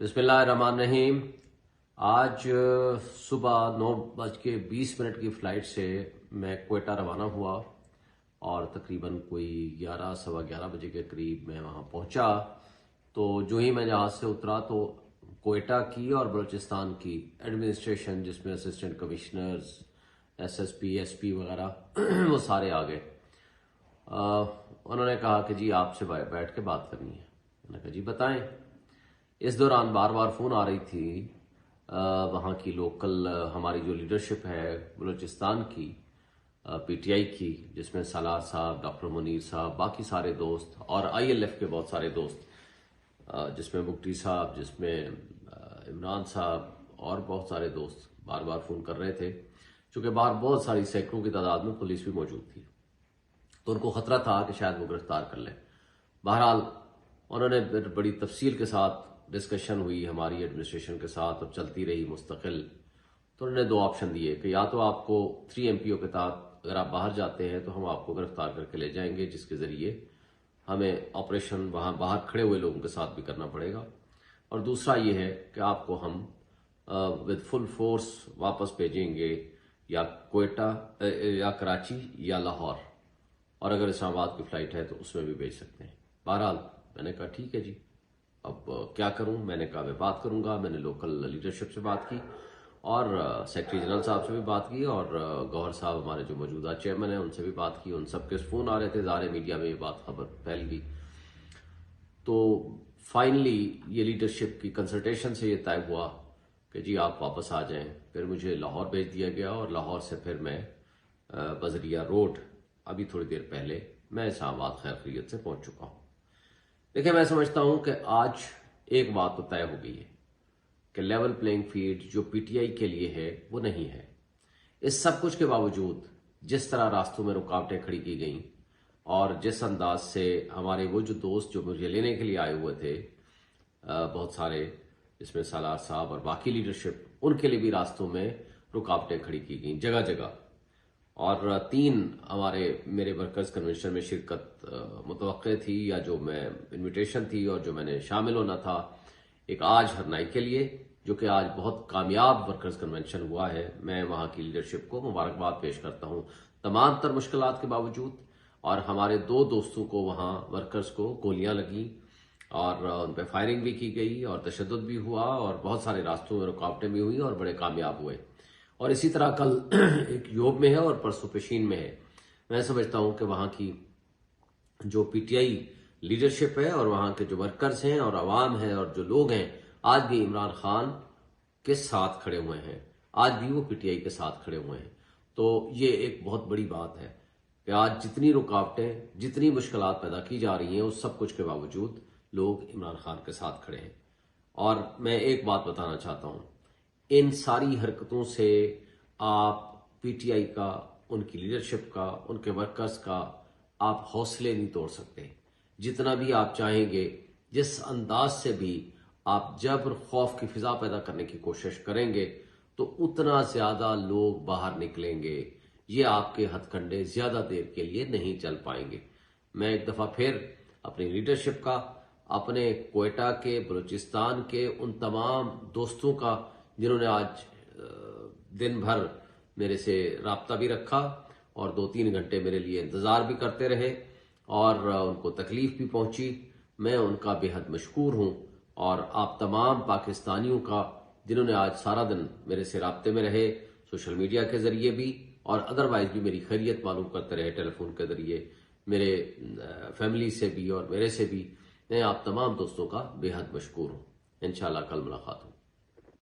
بسم اللہ الرحمن الرحیم۔ آج صبح 9:20 کی فلائٹ سے میں کوئٹہ روانہ ہوا اور تقریباً کوئی 11 بجے کے قریب میں وہاں پہنچا۔ تو جو ہی میں جہاز سے اترا تو کوئٹہ کی اور بلوچستان کی ایڈمنسٹریشن، جس میں اسسٹنٹ کمشنرز، SSP SP وغیرہ وہ سارے آ گئے۔ انہوں نے کہا کہ جی آپ سے بیٹھ کے بات کرنی ہے۔ میں نے کہا جی بتائیں۔ اس دوران بار بار فون آ رہی تھی وہاں کی لوکل ہماری جو لیڈرشپ ہے بلوچستان کی PTI کی، جس میں سالار صاحب، ڈاکٹر منیر صاحب، باقی سارے دوست اور ILF کے بہت سارے دوست، جس میں مکتی صاحب، جس میں عمران صاحب اور بہت سارے دوست بار بار فون کر رہے تھے، چونکہ باہر بہت ساری سینکڑوں کی تعداد میں پولیس بھی موجود تھی، تو ان کو خطرہ تھا کہ شاید وہ گرفتار کر لیں۔ بہرحال انہوں نے بڑی تفصیل کے ساتھ ڈسکشن ہوئی ہماری ایڈمنسٹریشن کے ساتھ اور چلتی رہی مستقل۔ تو انہوں نے 2 آپشن دیے کہ یا تو آپ کو 3 MPO کے تحت اگر آپ باہر جاتے ہیں تو ہم آپ کو گرفتار کر کے لے جائیں گے، جس کے ذریعے ہمیں آپریشن وہاں باہر کھڑے ہوئے لوگوں کے ساتھ بھی کرنا پڑے گا، اور دوسرا یہ ہے کہ آپ کو ہم ود فل فورس واپس بھیجیں گے یا کوئٹہ یا کراچی یا لاہور، اور اگر اسلام آباد کی فلائٹ ہے تو اس میں بھی بھیج سکتے ہیں۔ بہرحال میں نے کہا ٹھیک ہے جی، اب کیا کروں؟ میں نے کہا میں بات کروں گا۔ میں نے لوکل لیڈرشپ سے بات کی اور سیکرٹری جنرل صاحب سے بھی بات کی، اور گوہر صاحب ہمارے جو موجودہ چیئرمین ہیں ان سے بھی بات کی۔ ان سب کے فون آ رہے تھے، ظاہر میڈیا میں یہ بات خبر پھیل گئی۔ تو فائنلی یہ لیڈرشپ کی کنسلٹیشن سے یہ طے ہوا کہ جی آپ واپس آ جائیں۔ پھر مجھے لاہور بھیج دیا گیا، اور لاہور سے پھر میں بذریعہ روڈ ابھی تھوڑی دیر پہلے میں اسلام آباد خیر خیریت سے پہنچ چکا ہوں۔ دیکھیں، میں سمجھتا ہوں کہ آج ایک بات تو طے ہو گئی ہے کہ لیول پلینگ فیلڈ جو PTI کے لیے ہے وہ نہیں ہے۔ اس سب کچھ کے باوجود جس طرح راستوں میں رکاوٹیں کھڑی کی گئیں اور جس انداز سے ہمارے وہ جو دوست جو مجھے لینے کے لیے آئے ہوئے تھے بہت سارے، جس میں سالار صاحب اور باقی لیڈرشپ، ان کے لیے بھی راستوں میں رکاوٹیں کھڑی کی گئیں جگہ جگہ، اور 3 ہمارے میرے ورکرز کنونشن میں شرکت متوقع تھی، یا جو میں انویٹیشن تھی اور جو میں نے شامل ہونا تھا، ایک آج ہرنائی کے لیے، جو کہ آج بہت کامیاب ورکرز کنونشن ہوا ہے۔ میں وہاں کی لیڈرشپ کو مبارکباد پیش کرتا ہوں تمام تر مشکلات کے باوجود۔ اور ہمارے 2 دوستوں کو وہاں ورکرز کو گولیاں لگیں اور ان پہ فائرنگ بھی کی گئی اور تشدد بھی ہوا، اور بہت سارے راستوں میں رکاوٹیں بھی ہوئی اور بڑے کامیاب ہوئے۔ اور اسی طرح کل ایک یوب میں ہے اور پرسوں پشین میں ہے۔ میں سمجھتا ہوں کہ وہاں کی جو PTI لیڈرشپ ہے اور وہاں کے جو ورکرز ہیں اور عوام ہے اور جو لوگ ہیں، آج بھی عمران خان کے ساتھ کھڑے ہوئے ہیں، آج بھی وہ PTI کے ساتھ کھڑے ہوئے ہیں۔ تو یہ ایک بہت بڑی بات ہے کہ آج جتنی رکاوٹیں، جتنی مشکلات پیدا کی جا رہی ہیں، اس سب کچھ کے باوجود لوگ عمران خان کے ساتھ کھڑے ہیں۔ اور میں ایک بات بتانا چاہتا ہوں، ان ساری حرکتوں سے آپ PTI کا، ان کی لیڈرشپ کا، ان کے ورکرز کا آپ حوصلے نہیں توڑ سکتے۔ جتنا بھی آپ چاہیں گے، جس انداز سے بھی آپ جبر خوف کی فضا پیدا کرنے کی کوشش کریں گے، تو اتنا زیادہ لوگ باہر نکلیں گے۔ یہ آپ کے ہتھ کنڈے زیادہ دیر کے لیے نہیں چل پائیں گے۔ میں ایک دفعہ پھر اپنی لیڈرشپ کا، اپنے کوئٹہ کے، بلوچستان کے ان تمام دوستوں کا جنہوں نے آج دن بھر میرے سے رابطہ بھی رکھا اور 2-3 گھنٹے میرے لیے انتظار بھی کرتے رہے اور ان کو تکلیف بھی پہنچی، میں ان کا بے حد مشکور ہوں۔ اور آپ تمام پاکستانیوں کا جنہوں نے آج سارا دن میرے سے رابطے میں رہے، سوشل میڈیا کے ذریعے بھی اور ادروائز بھی میری خیریت معلوم کرتے رہے ٹیلی فون کے ذریعے، میرے فیملی سے بھی اور میرے سے بھی، میں آپ تمام دوستوں کا بے حد مشکور ہوں۔ انشاءاللہ کل ملاقات ہو۔